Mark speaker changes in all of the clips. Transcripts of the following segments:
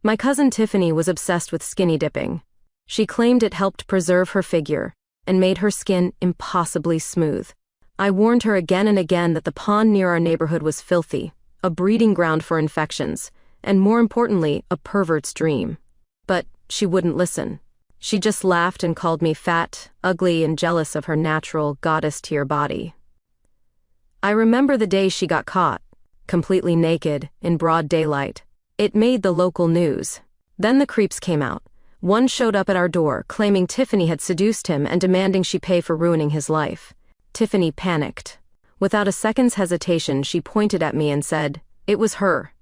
Speaker 1: My cousin Tiffany was obsessed with skinny dipping. She claimed it helped preserve her figure and made her skin impossibly smooth. I warned her again and again that the pond near our neighborhood was filthy, a breeding ground for infections, and more importantly, a pervert's dream. But she wouldn't listen. She just laughed and called me fat, ugly, and jealous of her natural goddess-tier body. I remember the day she got caught, completely naked, in broad daylight. It made the local news. Then the creeps came out. One showed up at our door, claiming Tiffany had seduced him and demanding she pay for ruining his life. Tiffany panicked. Without a second's hesitation, she pointed at me and said, "It was her.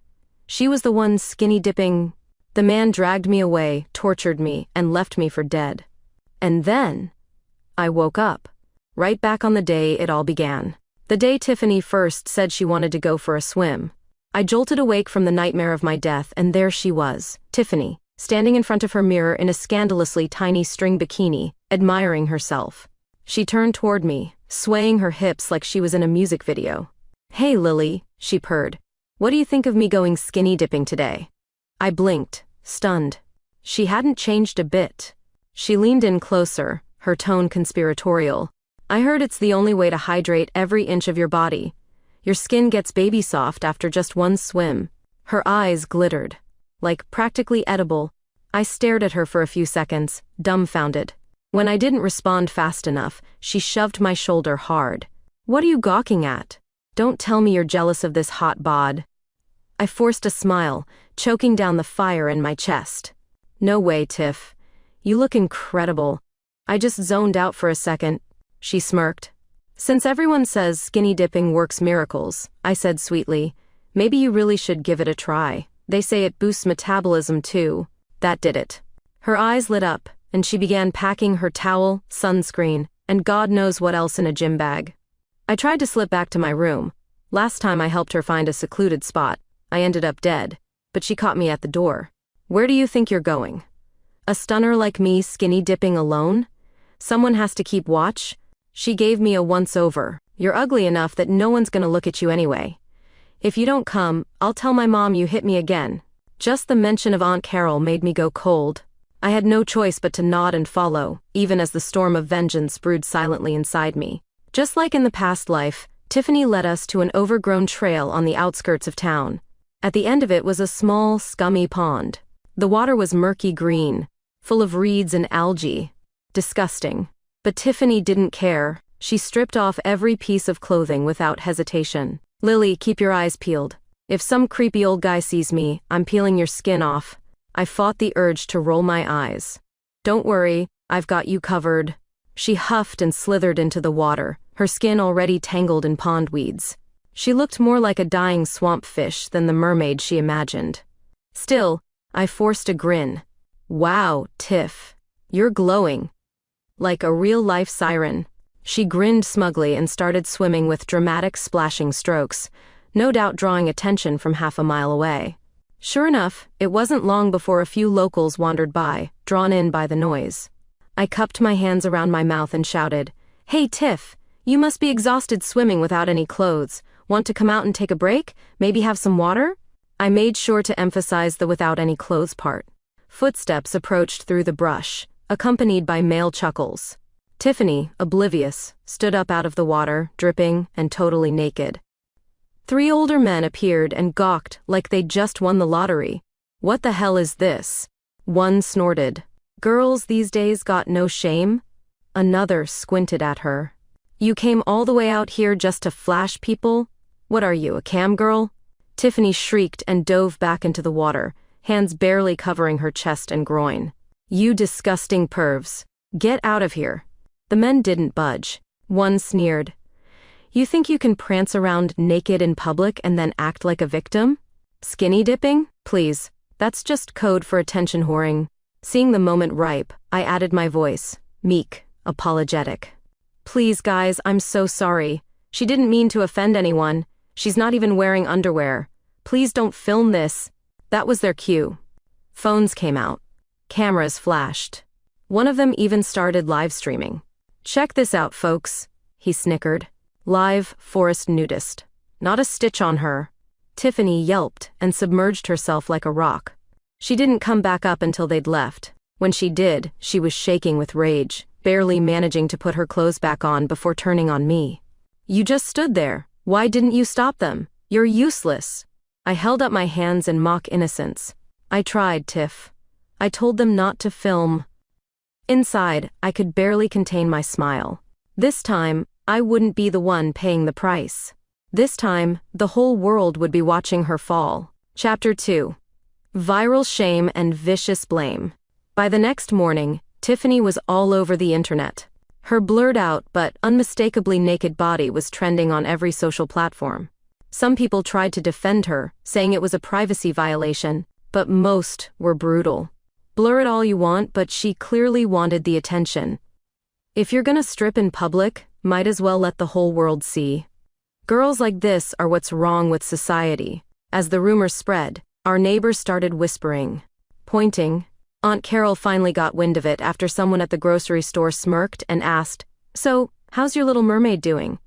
Speaker 1: She was the one skinny dipping." The man dragged me away, tortured me, and left me for dead. And then I woke up, right back on the day it all began. The day Tiffany first said she wanted to go for a swim. I jolted awake from the nightmare of my death, and there she was, Tiffany, standing in front of her mirror in a scandalously tiny string bikini, admiring herself. She turned toward me, swaying her hips like she was in a music video. "Hey Lily," she purred. "What do you think of me going skinny dipping today?" I blinked, stunned. She hadn't changed a bit. She leaned in closer, her tone conspiratorial. "I heard it's the only way to hydrate every inch of your body. Your skin gets baby soft after just one swim." Her eyes glittered, like practically edible. I stared at her for a few seconds, dumbfounded. When I didn't respond fast enough, she shoved my shoulder hard. "What are you gawking at? Don't tell me you're jealous of this hot bod." I forced a smile, choking down the fire in my chest. "No way, Tiff. You look incredible. I just zoned out for a second." She smirked. "Since everyone says skinny dipping works miracles," I said sweetly, "maybe you really should give it a try. They say it boosts metabolism too." That did it. Her eyes lit up, and she began packing her towel, sunscreen, and God knows what else in a gym bag. I tried to slip back to my room. Last time I helped her find a secluded spot, I ended up dead, but she caught me at the door. "Where do you think you're going? A stunner like me skinny dipping alone? Someone has to keep watch." She gave me a once-over. "You're ugly enough that no one's gonna look at you anyway. If you don't come, I'll tell my mom you hit me again." Just the mention of Aunt Carol made me go cold. I had no choice but to nod and follow, even as the storm of vengeance brewed silently inside me. Just like in the past life, Tiffany led us to an overgrown trail on the outskirts of town. At the end of it was a small, scummy pond. The water was murky green, full of reeds and algae. Disgusting. But Tiffany didn't care. She stripped off every piece of clothing without hesitation. "Lily, keep your eyes peeled. If some creepy old guy sees me, I'm peeling your skin off." I fought the urge to roll my eyes. "Don't worry, I've got you covered." She huffed and slithered into the water, her skin already tangled in pond weeds. She looked more like a dying swamp fish than the mermaid she imagined. Still, I forced a grin. "Wow, Tiff. You're glowing. Like a real-life siren." She grinned smugly and started swimming with dramatic splashing strokes, no doubt drawing attention from half a mile away. Sure enough, it wasn't long before a few locals wandered by, drawn in by the noise. I cupped my hands around my mouth and shouted, "Hey Tiff, you must be exhausted swimming without any clothes. Want to come out and take a break? Maybe have some water?" I made sure to emphasize the without any clothes part. Footsteps approached through the brush, accompanied by male chuckles. Tiffany, oblivious, stood up out of the water, dripping and totally naked. 3 older men appeared and gawked like they'd just won the lottery. "What the hell is this?" One snorted. "Girls these days got no shame?" Another squinted at her. "You came all the way out here just to flash people? What are you, a cam girl?" Tiffany shrieked and dove back into the water, hands barely covering her chest and groin. "You disgusting pervs. Get out of here." The men didn't budge. One sneered. "You think you can prance around naked in public and then act like a victim? Skinny dipping? Please, that's just code for attention whoring." Seeing the moment ripe, I added my voice, meek, apologetic. "Please guys, I'm so sorry. She didn't mean to offend anyone. She's not even wearing underwear. Please don't film this." That was their cue. Phones came out. Cameras flashed. One of them even started live streaming. "Check this out, folks," he snickered. "Live forest nudist. Not a stitch on her." Tiffany yelped and submerged herself like a rock. She didn't come back up until they'd left. When she did, she was shaking with rage, barely managing to put her clothes back on before turning on me. "You just stood there. Why didn't you stop them? You're useless." I held up my hands in mock innocence. "I tried, Tiff. I told them not to film." Inside, I could barely contain my smile. This time, I wouldn't be the one paying the price. This time, the whole world would be watching her fall. Chapter 2. Viral Shame and Vicious Blame. By the next morning, Tiffany was all over the internet. Her blurred out but unmistakably naked body was trending on every social platform. Some people tried to defend her, saying it was a privacy violation, but most were brutal. Blur it all you want, but she clearly wanted the attention. If you're gonna strip in public, might as well let the whole world see. Girls like this are what's wrong with society. As the rumors spread, our neighbors started whispering, pointing. Aunt Carol finally got wind of it after someone at the grocery store smirked and asked, "So, how's your little mermaid doing?"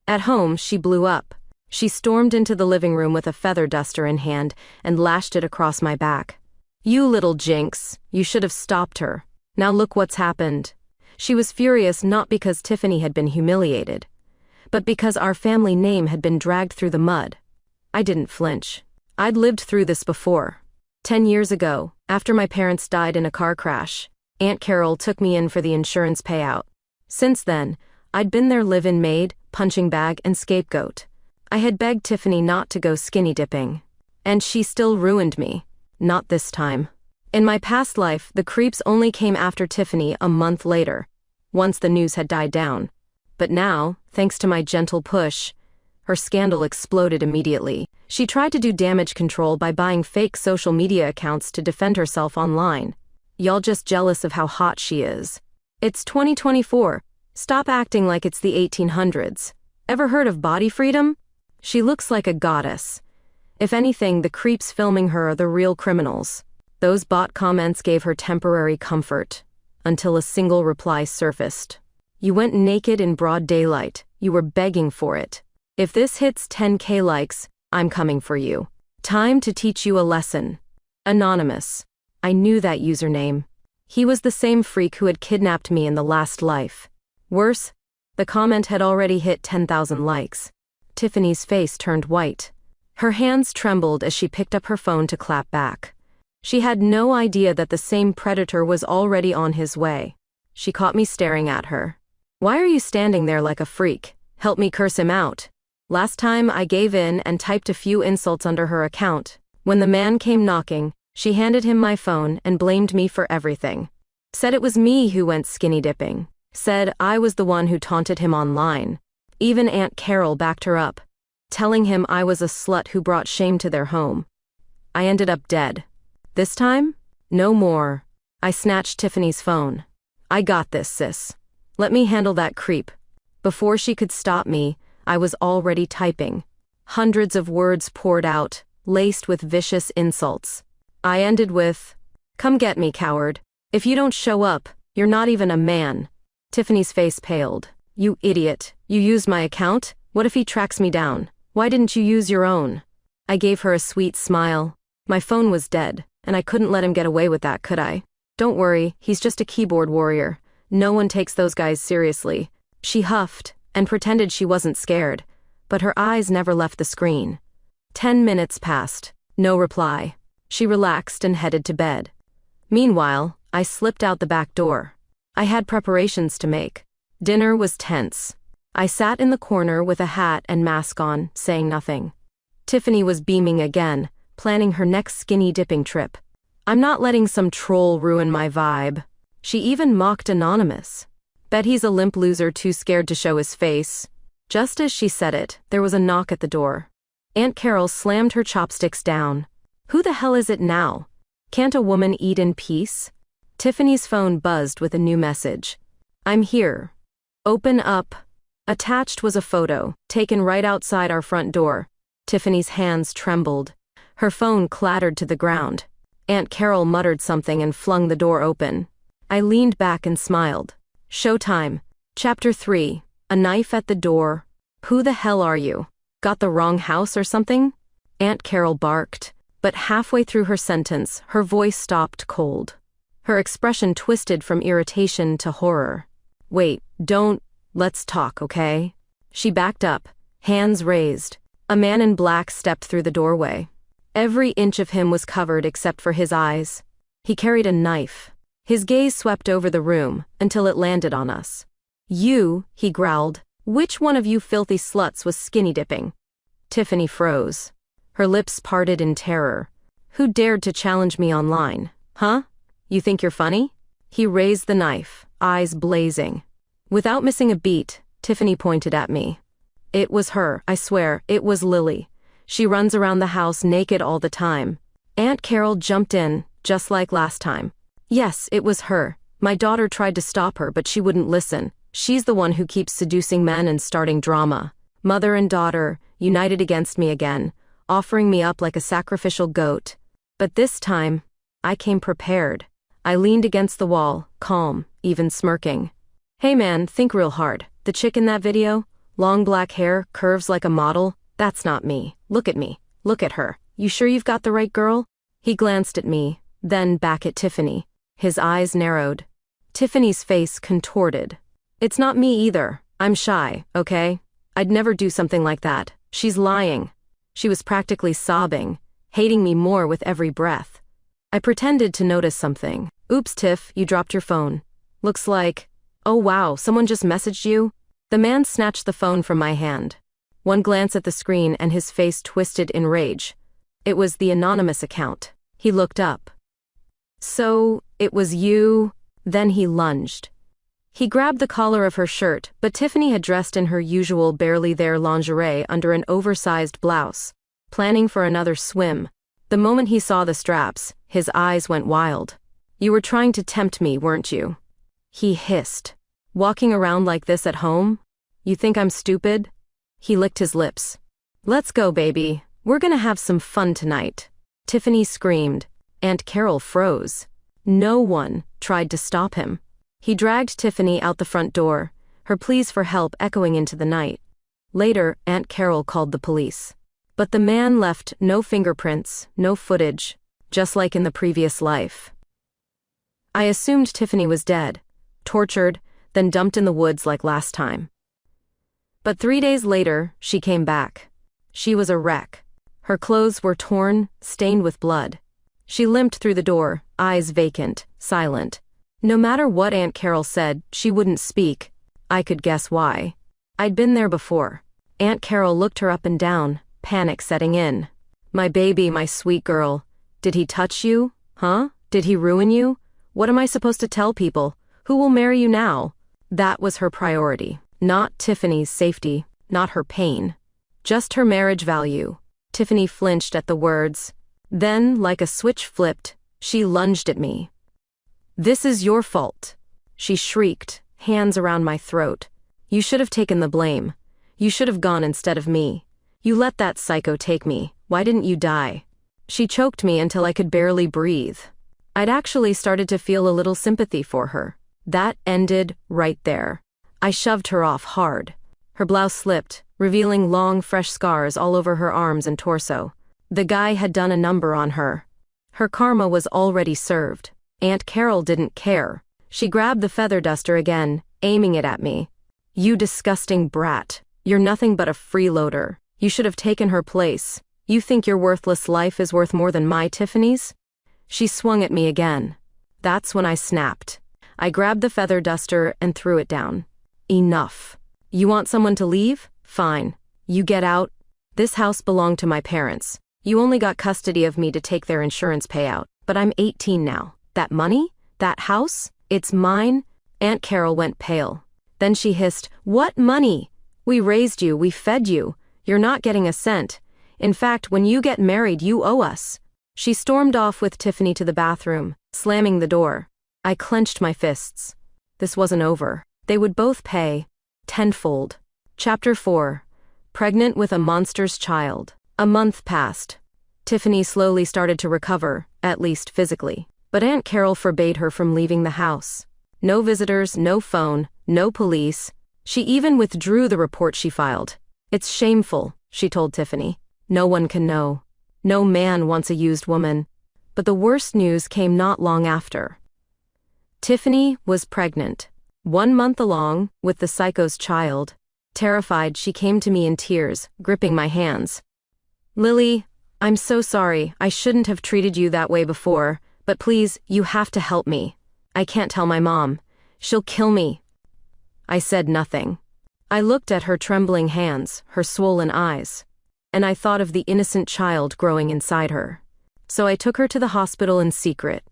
Speaker 1: At home, she blew up. She stormed into the living room with a feather duster in hand and lashed it across my back. "You little jinx, you should have stopped her. Now look what's happened." She was furious not because Tiffany had been humiliated, but because our family name had been dragged through the mud. I didn't flinch. I'd lived through this before. 10 years ago, after my parents died in a car crash, Aunt Carol took me in for the insurance payout. Since then, I'd been their live-in maid, punching bag, and scapegoat. I had begged Tiffany not to go skinny dipping. And she still ruined me. Not this time. In my past life, the creeps only came after Tiffany a month later, once the news had died down. But now, thanks to my gentle push, her scandal exploded immediately. She tried to do damage control by buying fake social media accounts to defend herself online. Y'all just jealous of how hot she is. It's 2024. Stop acting like it's the 1800s. Ever heard of body freedom? She looks like a goddess. If anything, the creeps filming her are the real criminals. Those bot comments gave her temporary comfort, until a single reply surfaced. "You went naked in broad daylight. You were begging for it. If this hits 10K likes, I'm coming for you. Time to teach you a lesson." Anonymous. I knew that username. He was the same freak who had kidnapped me in the last life. Worse, the comment had already hit 10,000 likes. Tiffany's face turned white. Her hands trembled as she picked up her phone to clap back. She had no idea that the same predator was already on his way. She caught me staring at her. "Why are you standing there like a freak? Help me curse him out." Last time I gave in and typed a few insults under her account. When the man came knocking, she handed him my phone and blamed me for everything. Said it was me who went skinny dipping. Said I was the one who taunted him online. Even Aunt Carol backed her up, telling him I was a slut who brought shame to their home. I ended up dead. This time? No more. I snatched Tiffany's phone. "I got this, sis. Let me handle that creep." Before she could stop me, I was already typing. Hundreds of words poured out, laced with vicious insults. I ended with, "Come get me, coward. If you don't show up, you're not even a man." Tiffany's face paled. "You idiot. You used my account? What if he tracks me down? Why didn't you use your own?" I gave her a sweet smile. My phone was dead, and I couldn't let him get away with that, could I? "Don't worry, he's just a keyboard warrior. No one takes those guys seriously." She huffed and pretended she wasn't scared, but her eyes never left the screen. 10 minutes passed. No reply. She relaxed and headed to bed. Meanwhile, I slipped out the back door. I had preparations to make. Dinner was tense. I sat in the corner with a hat and mask on, saying nothing. Tiffany was beaming again, planning her next skinny dipping trip. I'm not letting some troll ruin my vibe. She even mocked Anonymous. Bet he's a limp loser too scared to show his face. Just as she said it, there was a knock at the door. Aunt Carol slammed her chopsticks down. Who the hell is it now? Can't a woman eat in peace? Tiffany's phone buzzed with a new message. "I'm here. Open up." Attached was a photo, taken right outside our front door. Tiffany's hands trembled. Her phone clattered to the ground. Aunt Carol muttered something and flung the door open. I leaned back and smiled. Showtime. Chapter 3. A knife at the door. "Who the hell are you? Got the wrong house or something?" Aunt Carol barked, But halfway through her sentence, her voice stopped cold. Her expression twisted from irritation to horror. Wait, let's talk, okay? She backed up, hands raised. A man in black stepped through the doorway. Every inch of him was covered except for his eyes. He carried a knife. His gaze swept over the room until it landed on us. You, he growled, which one of you filthy sluts was skinny dipping? Tiffany froze. Her lips parted in terror. Who dared to challenge me online? Huh? You think you're funny? He raised the knife, eyes blazing. Without missing a beat, Tiffany pointed at me. It was her, I swear, it was Lily. She runs around the house naked all the time. Aunt Carol jumped in, just like last time. Yes, it was her. My daughter tried to stop her, but she wouldn't listen. She's the one who keeps seducing men and starting drama. Mother and daughter, united against me again, offering me up like a sacrificial goat. But this time, I came prepared. I leaned against the wall, calm, even smirking. Hey man, think real hard. The chick in that video? Long black hair, curves like a model? That's not me. Look at me. Look at her. You sure you've got the right girl? He glanced at me, then back at Tiffany. His eyes narrowed. Tiffany's face contorted. It's not me either. I'm shy, okay? I'd never do something like that. She's lying. She was practically sobbing, hating me more with every breath. I pretended to notice something. Oops, Tiff, you dropped your phone. Looks like... Oh wow, someone just messaged you? The man snatched the phone from my hand. One glance at the screen and his face twisted in rage. It was the anonymous account. He looked up. So, it was you? Then he lunged. He grabbed the collar of her shirt, but Tiffany had dressed in her usual barely there lingerie under an oversized blouse, planning for another swim. The moment he saw the straps, his eyes went wild. You were trying to tempt me, weren't you? He hissed. Walking around like this at home? You think I'm stupid? He licked his lips. Let's go, baby. We're gonna have some fun tonight. Tiffany screamed. Aunt Carol froze. No one tried to stop him. He dragged Tiffany out the front door, her pleas for help echoing into the night. Later, Aunt Carol called the police. But the man left no fingerprints, no footage, just like in the previous life. I assumed Tiffany was dead, tortured, then dumped in the woods like last time. But 3 days later, she came back. She was a wreck. Her clothes were torn, stained with blood. She limped through the door, eyes vacant, silent. No matter what Aunt Carol said, she wouldn't speak. I could guess why. I'd been there before. Aunt Carol looked her up and down, panic setting in. My baby, my sweet girl. Did he touch you? Huh? Did he ruin you? What am I supposed to tell people? Who will marry you now? That was her priority. Not Tiffany's safety, not her pain. Just her marriage value. Tiffany flinched at the words. Then, like a switch flipped, she lunged at me. This is your fault. She shrieked, hands around my throat. You should have taken the blame. You should have gone instead of me. You let that psycho take me. Why didn't you die? She choked me until I could barely breathe. I'd actually started to feel a little sympathy for her. That ended right there. I shoved her off hard. Her blouse slipped, revealing long, fresh scars all over her arms and torso. The guy had done a number on her. Her karma was already served. Aunt Carol didn't care. She grabbed the feather duster again, aiming it at me. You disgusting brat. You're nothing but a freeloader. You should have taken her place. You think your worthless life is worth more than my Tiffany's? She swung at me again. That's when I snapped. I grabbed the feather duster and threw it down. Enough. You want someone to leave? Fine. You get out. This house belonged to my parents. You only got custody of me to take their insurance payout. But I'm 18 now. That money? That house? It's mine? Aunt Carol went pale. Then she hissed, What money? We raised you, we fed you. You're not getting a cent. In fact, when you get married, you owe us. She stormed off with Tiffany to the bathroom, slamming the door. I clenched my fists. This wasn't over. They would both pay. Tenfold. Chapter 4. Pregnant with a monster's child. A month passed. Tiffany slowly started to recover, at least physically. But Aunt Carol forbade her from leaving the house. No visitors, no phone, no police. She even withdrew the report she filed. It's shameful, she told Tiffany. No one can know. No man wants a used woman. But the worst news came not long after. Tiffany was pregnant. 1 month along, with the psycho's child. Terrified, she came to me in tears, gripping my hands. "Lily, I'm so sorry, I shouldn't have treated you that way before, but please, you have to help me. I can't tell my mom. She'll kill me." I said nothing. I looked at her trembling hands, her swollen eyes, and I thought of the innocent child growing inside her. So I took her to the hospital in secret.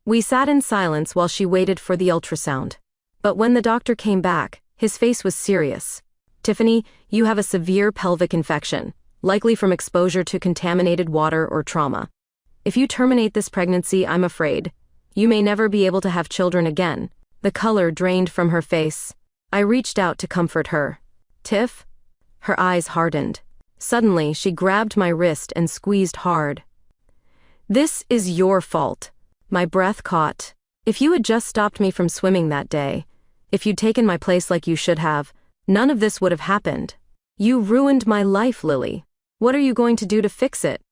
Speaker 1: We sat in silence while she waited for the ultrasound. But when the doctor came back, his face was serious. "Tiffany, you have a severe pelvic infection, likely from exposure to contaminated water or trauma. If you terminate this pregnancy, I'm afraid you may never be able to have children again." The color drained from her face. I reached out to comfort her. "Tiff?" Her eyes hardened. Suddenly, she grabbed my wrist and squeezed hard. "This is your fault." My breath caught. "If you had just stopped me from swimming that day, if you'd taken my place like you should have, none of this would have happened. You ruined my life, Lily. What are you going to do to fix it?"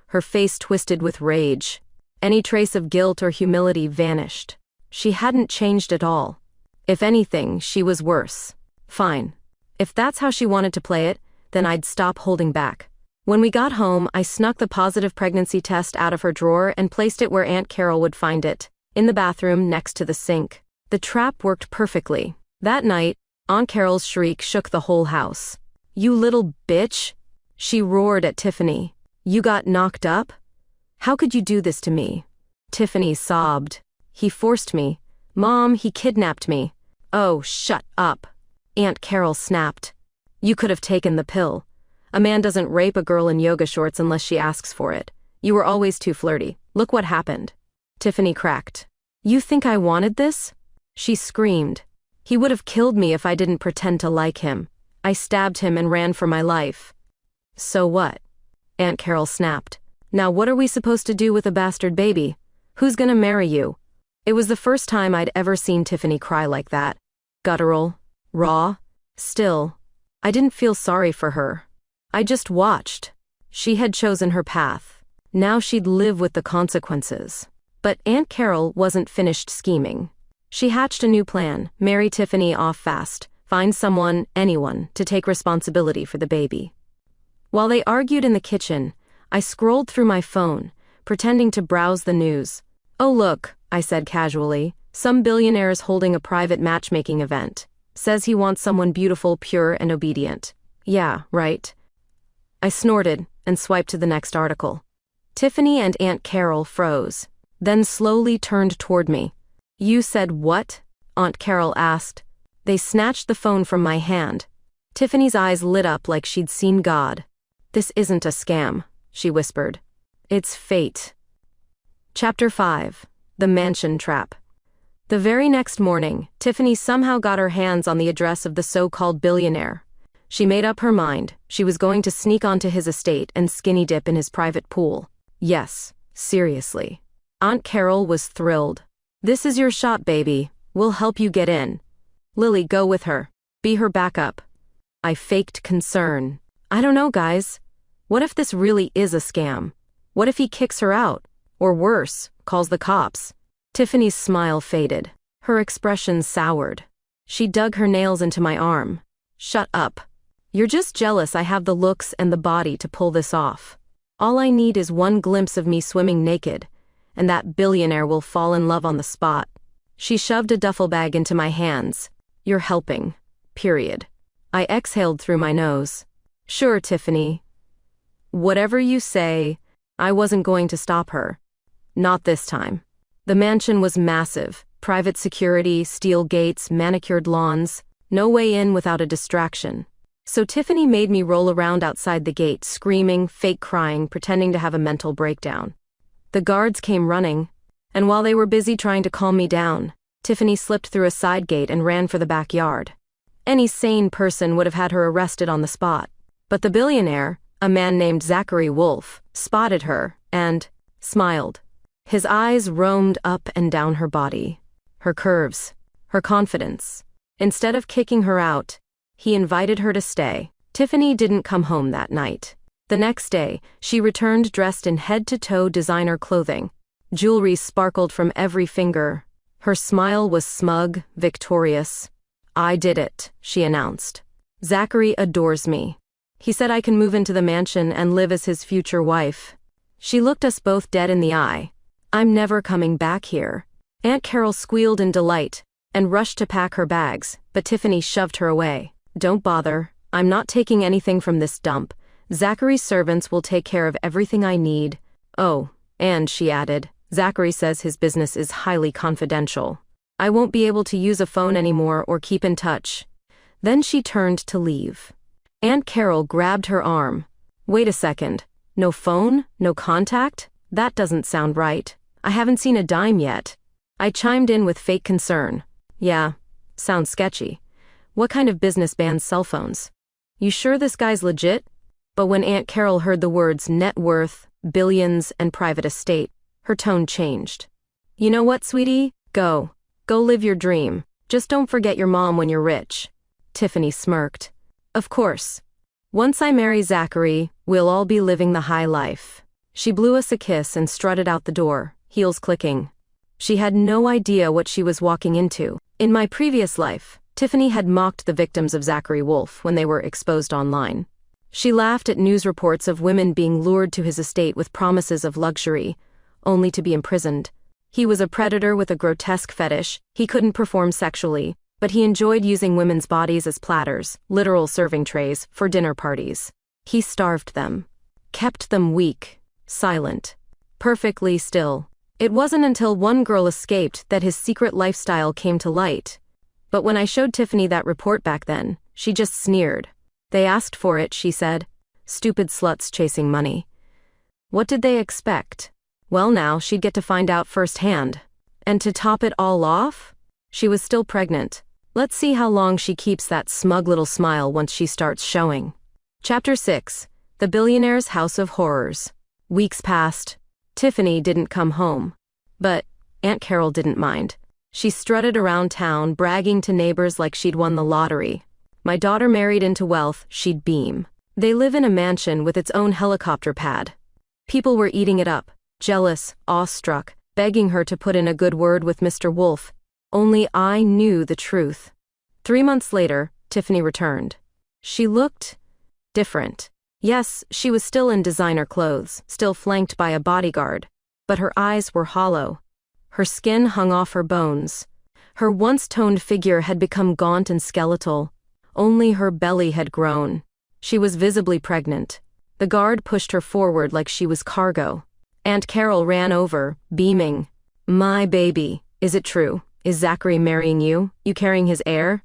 Speaker 1: Her face twisted with rage. Any trace of guilt or humility vanished. She hadn't changed at all. If anything, she was worse. Fine. If that's how she wanted to play it, then I'd stop holding back. When we got home, I snuck the positive pregnancy test out of her drawer and placed it where Aunt Carol would find it, in the bathroom next to the sink. The trap worked perfectly. That night, Aunt Carol's shriek shook the whole house. "You little bitch!" she roared at Tiffany. "You got knocked up? How could you do this to me?" Tiffany sobbed. "He forced me. Mom, he kidnapped me." "Oh, shut up," Aunt Carol snapped. "You could have taken the pill. A man doesn't rape a girl in yoga shorts unless she asks for it. You were always too flirty. Look what happened." Tiffany cracked. "You think I wanted this?" She screamed. "He would have killed me if I didn't pretend to like him. I stabbed him and ran for my life." "So what?" Aunt Carol snapped. "Now what are we supposed to do with a bastard baby? Who's gonna marry you?" It was the first time I'd ever seen Tiffany cry like that. Guttural, raw, still. I didn't feel sorry for her. I just watched. She had chosen her path. Now she'd live with the consequences. But Aunt Carol wasn't finished scheming. She hatched a new plan: marry Tiffany off fast, find someone, anyone, to take responsibility for the baby. While they argued in the kitchen, I scrolled through my phone, pretending to browse the news. "Oh look," I said casually, "some billionaire is holding a private matchmaking event. Says he wants someone beautiful, pure, and obedient. Yeah, right." I snorted and swiped to the next article. Tiffany and Aunt Carol froze, then slowly turned toward me. "You said what?" Aunt Carol asked. They snatched the phone from my hand. Tiffany's eyes lit up like she'd seen God. "This isn't a scam," she whispered. "It's fate." Chapter 5. The Mansion Trap. The very next morning, Tiffany somehow got her hands on the address of the so-called billionaire. She made up her mind. She was going to sneak onto his estate and skinny dip in his private pool. Yes, seriously. Aunt Carol was thrilled. "This is your shot, baby. We'll help you get in. Lily, go with her. Be her backup." I faked concern. "I don't know, guys. What if this really is a scam? What if he kicks her out? Or worse, calls the cops?" Tiffany's smile faded. Her expression soured. She dug her nails into my arm. "Shut up. You're just jealous I have the looks and the body to pull this off. All I need is one glimpse of me swimming naked, and that billionaire will fall in love on the spot." She shoved a duffel bag into my hands. "You're helping. Period." I exhaled through my nose. "Sure, Tiffany. Whatever you say." I wasn't going to stop her. Not this time. The mansion was massive. Private security, steel gates, manicured lawns. No way in without a distraction. So Tiffany made me roll around outside the gate, screaming, fake crying, pretending to have a mental breakdown. The guards came running, and while they were busy trying to calm me down, Tiffany slipped through a side gate and ran for the backyard. Any sane person would have had her arrested on the spot. But the billionaire, a man named Zachary Wolfe, spotted her and smiled. His eyes roamed up and down her body, her curves, her confidence. Instead of kicking her out, he invited her to stay. Tiffany didn't come home that night. The next day, she returned dressed in head-to-toe designer clothing. Jewelry sparkled from every finger. Her smile was smug, victorious. "I did it," she announced. "Zachary adores me. He said I can move into the mansion and live as his future wife." She looked us both dead in the eye. "I'm never coming back here." Aunt Carol squealed in delight and rushed to pack her bags, but Tiffany shoved her away. "Don't bother. I'm not taking anything from this dump. Zachary's servants will take care of everything I need. Oh, and," she added, "Zachary says his business is highly confidential. I won't be able to use a phone anymore or keep in touch." Then she turned to leave. Aunt Carol grabbed her arm. "Wait a second. No phone? No contact? That doesn't sound right. I haven't seen a dime yet." I chimed in with fake concern. "Yeah, sounds sketchy. What kind of business bans cell phones? You sure this guy's legit?" But when Aunt Carol heard the words net worth, billions, and private estate, her tone changed. "You know what, sweetie? Go live your dream. Just don't forget your mom when you're rich." Tiffany smirked. "Of course. Once I marry Zachary, we'll all be living the high life." She blew us a kiss and strutted out the door, heels clicking. She had no idea what she was walking into. In my previous life, Tiffany had mocked the victims of Zachary Wolfe when they were exposed online. She laughed at news reports of women being lured to his estate with promises of luxury, only to be imprisoned. He was a predator with a grotesque fetish. He couldn't perform sexually, but he enjoyed using women's bodies as platters, literal serving trays, for dinner parties. He starved them, kept them weak, silent, perfectly still. It wasn't until one girl escaped that his secret lifestyle came to light. But when I showed Tiffany that report back then, she just sneered. "They asked for it," she said. "Stupid sluts chasing money." What did they expect? Well, now she'd get to find out firsthand. And to top it all off, she was still pregnant. Let's see how long she keeps that smug little smile once she starts showing. Chapter 6. The Billionaire's House of Horrors. Weeks passed. Tiffany didn't come home. But Aunt Carol didn't mind. She strutted around town, bragging to neighbors like she'd won the lottery. My daughter married into wealth, she'd beam. They live in a mansion with its own helicopter pad. People were eating it up, jealous, awestruck, begging her to put in a good word with Mr. Wolfe. Only I knew the truth. 3 months later, Tiffany returned. She looked different. Yes, she was still in designer clothes, still flanked by a bodyguard, but her eyes were hollow. Her skin hung off her bones. Her once toned figure had become gaunt and skeletal. Only her belly had grown. She was visibly pregnant. The guard pushed her forward like she was cargo. Aunt Carol ran over, beaming. "My baby, is it true? Is Zachary marrying you? You carrying his heir?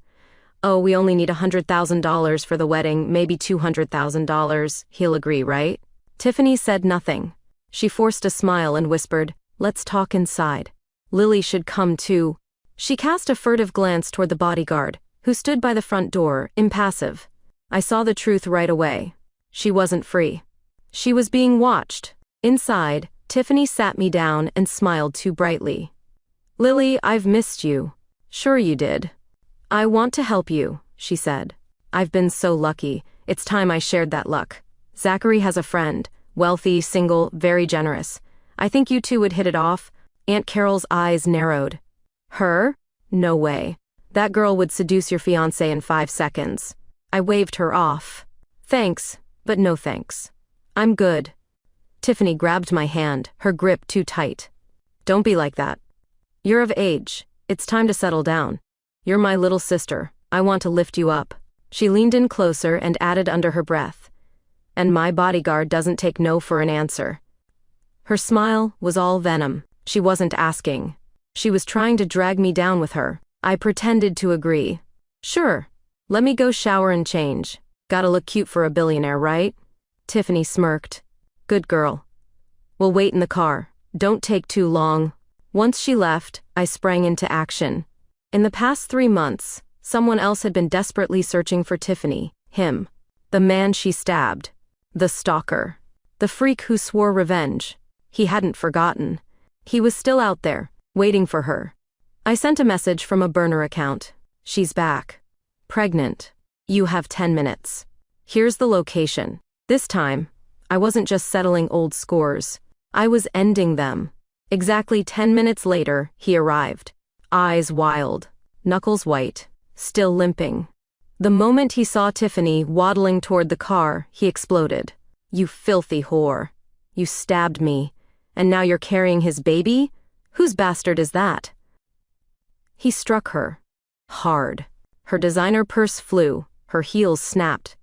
Speaker 1: Oh, we only need $100,000 for the wedding, maybe $200,000. He'll agree, right?" Tiffany said nothing. She forced a smile and whispered, "Let's talk inside. Lily should come too." She cast a furtive glance toward the bodyguard, who stood by the front door, impassive. I saw the truth right away. She wasn't free. She was being watched. Inside, Tiffany sat me down and smiled too brightly. "Lily, I've missed you." "Sure you did. I want to help you," she said. "I've been so lucky. It's time I shared that luck. Zachary has a friend, wealthy, single, very generous. I think you two would hit it off." Aunt Carol's eyes narrowed. "Her? No way. That girl would seduce your fiancé in 5 seconds." I waved her off. "Thanks, but no thanks. I'm good." Tiffany grabbed my hand, her grip too tight. "Don't be like that. You're of age. It's time to settle down. You're my little sister. I want to lift you up." She leaned in closer and added under her breath, "And my bodyguard doesn't take no for an answer." Her smile was all venom. She wasn't asking. She was trying to drag me down with her. I pretended to agree. "Sure. Let me go shower and change. Gotta look cute for a billionaire, right?" Tiffany smirked. "Good girl. We'll wait in the car. Don't take too long." Once she left, I sprang into action. In the past 3 months, someone else had been desperately searching for Tiffany. Him. The man she stabbed. The stalker. The freak who swore revenge. He hadn't forgotten. He was still out there, waiting for her. I sent a message from a burner account. "She's back. Pregnant. You have 10 minutes. Here's the location." This time, I wasn't just settling old scores. I was ending them. Exactly 10 minutes later, he arrived. Eyes wild, knuckles white, still limping. The moment he saw Tiffany waddling toward the car, he exploded. "You filthy whore. You stabbed me, and now you're carrying his baby? Whose bastard is that?" He struck her. Hard. Her designer purse flew, her heels snapped.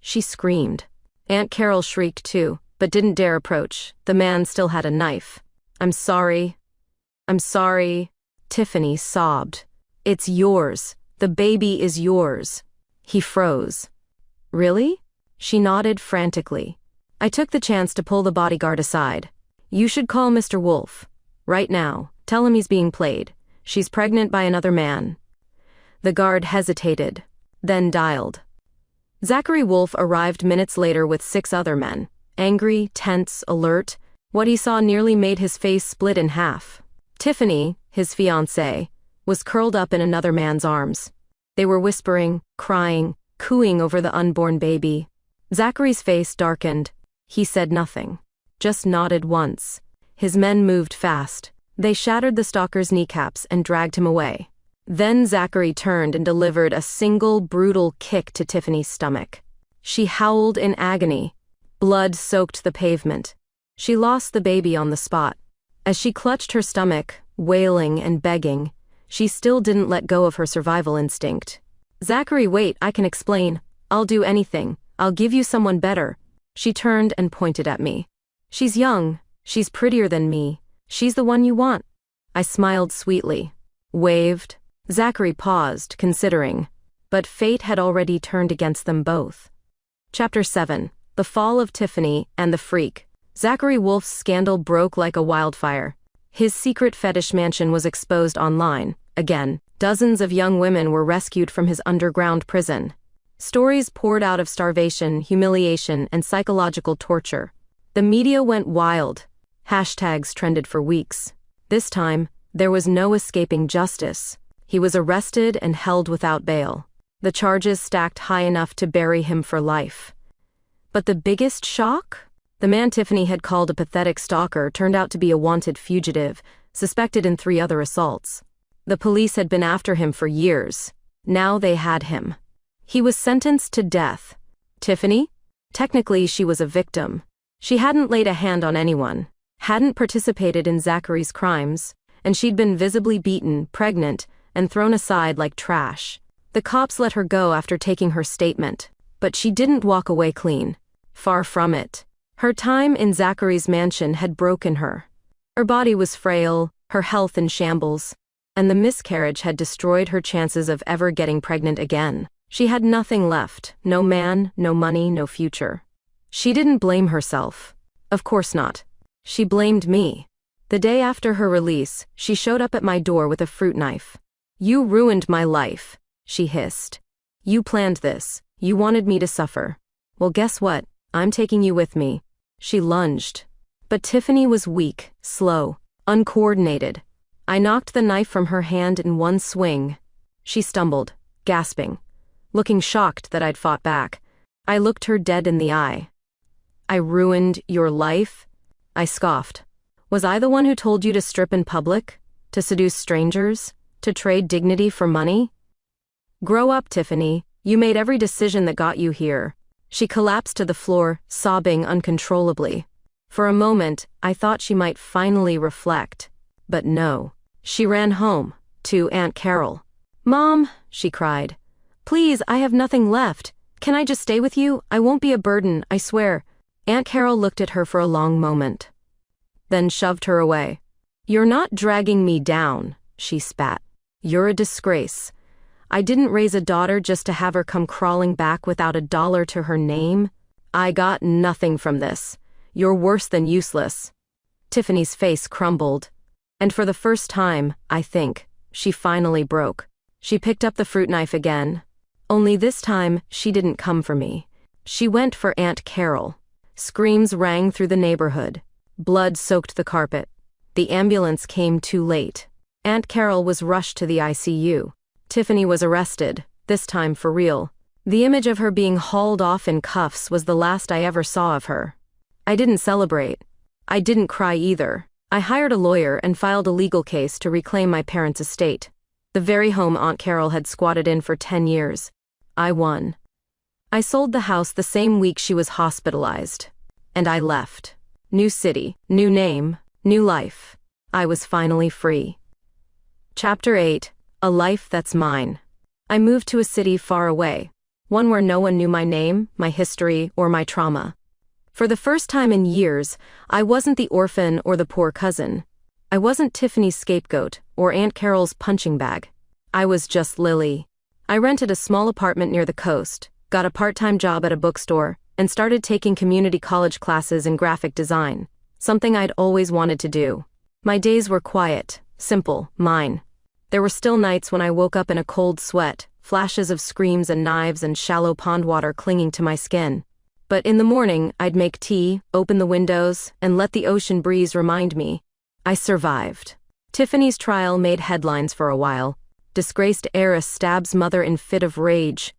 Speaker 1: She screamed. Aunt Carol shrieked too, but didn't dare approach. The man still had a knife. "I'm sorry. I'm sorry." Tiffany sobbed. "It's yours. The baby is yours." He froze. "Really?" She nodded frantically. I took the chance to pull the bodyguard aside. "You should call Mr. Wolf. Right now. Tell him he's being played. She's pregnant by another man." The guard hesitated, then dialed. Zachary Wolf arrived minutes later with 6 other men. Angry, tense, alert. What he saw nearly made his face split in half. Tiffany, his fiancée, was curled up in another man's arms. They were whispering, crying, cooing over the unborn baby. Zachary's face darkened. He said nothing, just nodded once. His men moved fast. They shattered the stalker's kneecaps and dragged him away. Then Zachary turned and delivered a single brutal kick to Tiffany's stomach. She howled in agony. Blood soaked the pavement. She lost the baby on the spot. As she clutched her stomach, wailing and begging, she still didn't let go of her survival instinct. "Zachary, wait, I can explain. I'll do anything. I'll give you someone better." She turned and pointed at me. "She's young. She's prettier than me. She's the one you want." I smiled sweetly. Waved. Zachary paused, considering. But fate had already turned against them both. Chapter 7. The Fall of Tiffany and the Freak. Zachary Wolf's scandal broke like a wildfire. His secret fetish mansion was exposed online. Again, dozens of young women were rescued from his underground prison. Stories poured out of starvation, humiliation, and psychological torture. The media went wild. Hashtags trended for weeks. This time, there was no escaping justice. He was arrested and held without bail. The charges stacked high enough to bury him for life. But the biggest shock? The man Tiffany had called a pathetic stalker turned out to be a wanted fugitive, suspected in 3 other assaults. The police had been after him for years. Now they had him. He was sentenced to death. Tiffany? Technically, she was a victim. She hadn't laid a hand on anyone, hadn't participated in Zachary's crimes, and she'd been visibly beaten, pregnant, and thrown aside like trash. The cops let her go after taking her statement, but she didn't walk away clean. Far from it. Her time in Zachary's mansion had broken her. Her body was frail, her health in shambles, and the miscarriage had destroyed her chances of ever getting pregnant again. She had nothing left, no man, no money, no future. She didn't blame herself. Of course not. She blamed me. The day after her release, she showed up at my door with a fruit knife. "You ruined my life," she hissed. "You planned this. You wanted me to suffer. Well, guess what? I'm taking you with me." She lunged. But Tiffany was weak, slow, uncoordinated. I knocked the knife from her hand in one swing. She stumbled, gasping, looking shocked that I'd fought back. I looked her dead in the eye. "I ruined your life?" I scoffed. "Was I the one who told you to strip in public? To seduce strangers? To trade dignity for money? Grow up, Tiffany. You made every decision that got you here." She collapsed to the floor, sobbing uncontrollably. For a moment, I thought she might finally reflect. But no. She ran home, to Aunt Carol. "Mom," she cried. "Please, I have nothing left. Can I just stay with you? I won't be a burden, I swear." Aunt Carol looked at her for a long moment, then shoved her away. "You're not dragging me down," she spat. "You're a disgrace. I didn't raise a daughter just to have her come crawling back without a dollar to her name. I got nothing from this. You're worse than useless." Tiffany's face crumbled. And for the first time, I think, she finally broke. She picked up the fruit knife again. Only this time, she didn't come for me. She went for Aunt Carol. Screams rang through the neighborhood. Blood soaked the carpet. The ambulance came too late. Aunt Carol was rushed to the ICU. Tiffany was arrested, this time for real. The image of her being hauled off in cuffs was the last I ever saw of her. I didn't celebrate. I didn't cry either. I hired a lawyer and filed a legal case to reclaim my parents' estate. The very home Aunt Carol had squatted in for 10 years. I won. I sold the house the same week she was hospitalized. And I left. New city, new name, new life. I was finally free. Chapter 8. A Life That's Mine. I moved to a city far away. One where no one knew my name, my history, or my trauma. For the first time in years, I wasn't the orphan or the poor cousin. I wasn't Tiffany's scapegoat or Aunt Carol's punching bag. I was just Lily. I rented a small apartment near the coast, got a part-time job at a bookstore, and started taking community college classes in graphic design, something I'd always wanted to do. My days were quiet, simple, mine. There were still nights when I woke up in a cold sweat, flashes of screams and knives and shallow pond water clinging to my skin. But in the morning, I'd make tea, open the windows, and let the ocean breeze remind me. I survived. Tiffany's trial made headlines for a while. Disgraced heiress stabs mother in fit of rage.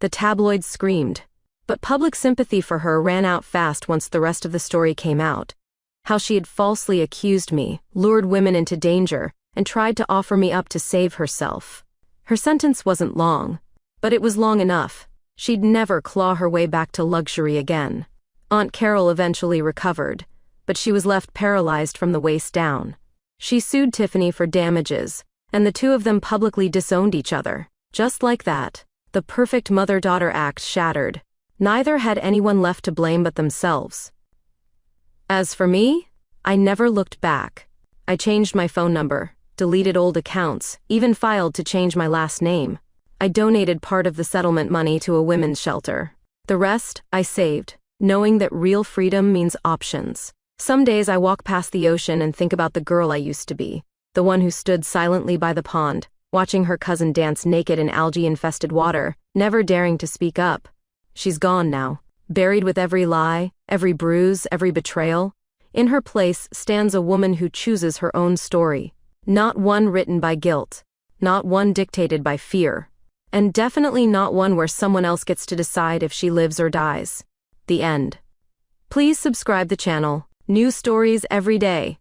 Speaker 1: The tabloids screamed. But public sympathy for her ran out fast once the rest of the story came out. How she had falsely accused me, lured women into danger, and tried to offer me up to save herself. Her sentence wasn't long, but it was long enough. She'd never claw her way back to luxury again. Aunt Carol eventually recovered, but she was left paralyzed from the waist down. She sued Tiffany for damages, and the two of them publicly disowned each other. Just like that, the perfect mother-daughter act shattered. Neither had anyone left to blame but themselves. As for me, I never looked back. I changed my phone number, deleted old accounts, even filed to change my last name. I donated part of the settlement money to a women's shelter. The rest, I saved, knowing that real freedom means options. Some days I walk past the ocean and think about the girl I used to be, the one who stood silently by the pond, watching her cousin dance naked in algae-infested water, never daring to speak up. She's gone now, buried with every lie, every bruise, every betrayal. In her place stands a woman who chooses her own story. Not one written by guilt, not one dictated by fear. And definitely not one where someone else gets to decide if she lives or dies. The end. Please subscribe the channel. New stories every day.